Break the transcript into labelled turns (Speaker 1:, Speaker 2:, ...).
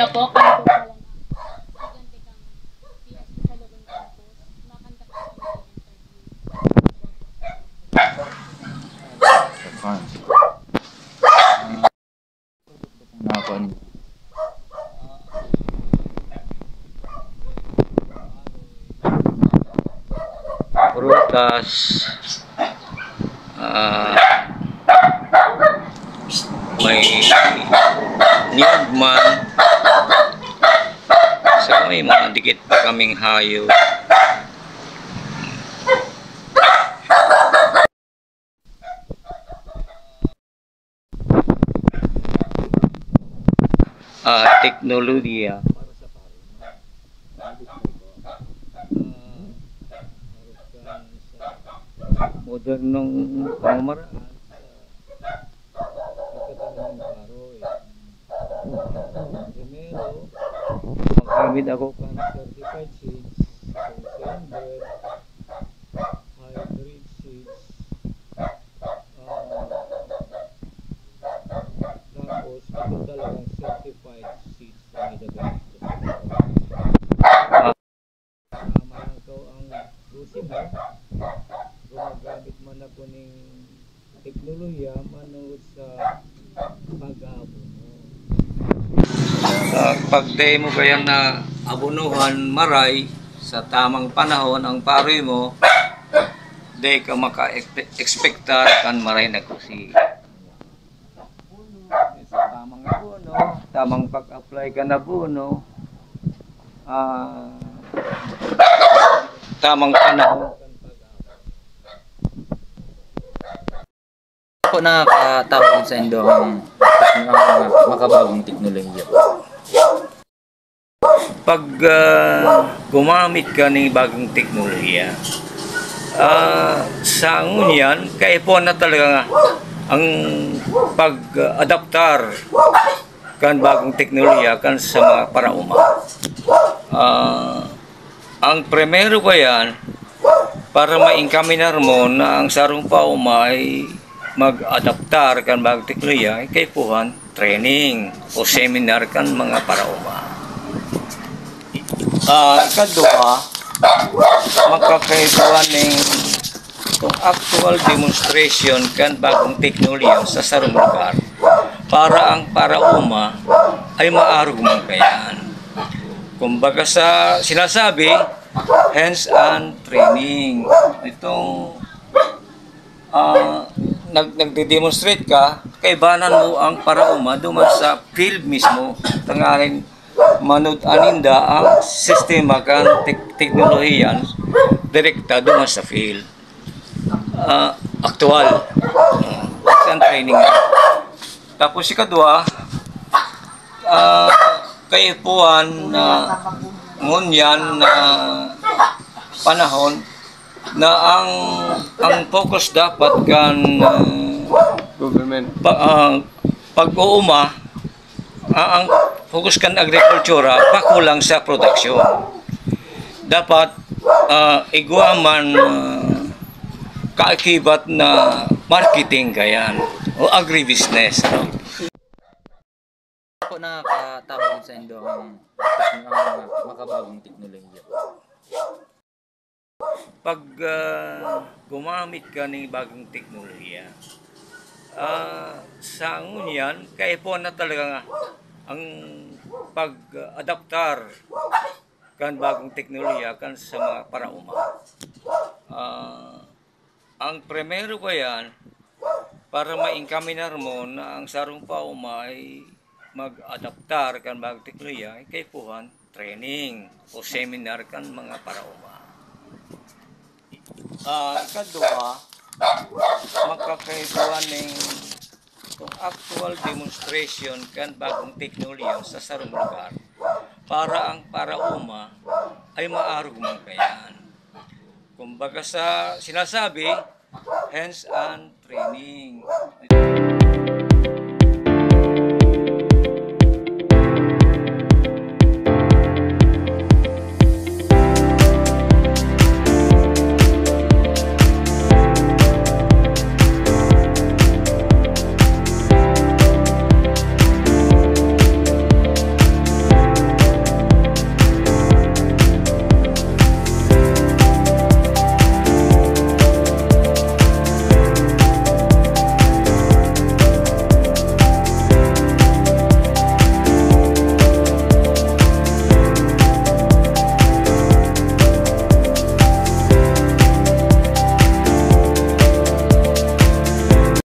Speaker 1: Hello po, kami po pala na estudyante kang PSU sa Logan Campus. Makanta po kami ng
Speaker 2: interview. Prutas, may niyagman, so may mga dikit pa kaming hayop. Teknolohiya modernong pamamaraan sa pagkatanim ng karoy. Primero, magamit ako ng certified seeds, sandbred, hybrid seeds, tapos ito talagang certified seeds na ilagamit ko sa ikaw ang gusin mo, gumagamit man ako ng teknolohiya manood sa pag-aabono. Pag-demo kaya na abonuhan maray sa tamang panahon ang paroy mo, di ka maka-expectar kan maray na kusi. Sa tamang abono, tamang pag-apply ka na abono, tamang panahon.
Speaker 3: Ako nakakatapon sa indo ang makabagong teknolohiya.
Speaker 2: Pag gumamit ka ng bagong teknolohiya, sa ngunyan, kaipon na talaga ang pag-adaptar kan bagong teknolohiya kan sa mga parauma. Ang primero ba yan, para ma-incaminar mo na ang sarong pauma ay mag-adaptar kan bagong teknolohiya, ay kaipuhan training o seminar kan mga parauma. Ikadua, makakaipuhan ng actual demonstration kan bagong teknolohiya sa sarong lugar para ang parauma ay maarugman kayan. Kumbaga sa sinasabi, hands-on training. Itong nagde-demonstrate ka, kaibanan mo ang parauma duman sa field mismo. Tangaling manud aninda ang sistema kan teknolohiyan direkta duman sa field. Aktual. Hands-on training. Tapos ikadua, kaipuan na ngunyan na panahon na ang focus dapat kan government pag-uuma, ang focus kan agrikultura pakulang sa production. Dapat iguaman kaakibat na marketing kayan o agribusiness.
Speaker 3: Ako nakakatapon sa indo ang makabagong teknolohiya.
Speaker 2: Pag gumamit ka ng bagong teknolohiya, sa ngunyan, kaipon na talaga ang pag-adaptar kan bagong teknolohiya kan sa mga parauma. Ang primero ba yan, para ma-incaminar mo na ang sarong pauma ay mag-adaptar kan bagong teknolohiya, ay kaipuhan training o seminar kan mga parauma. Ikadua, makakaipuhan ng actual demonstration kan bagong teknolohiya sa sarong lugar para ang parauma ay maarugman kayan. Kumbaga sa sinasabi, hands-on training.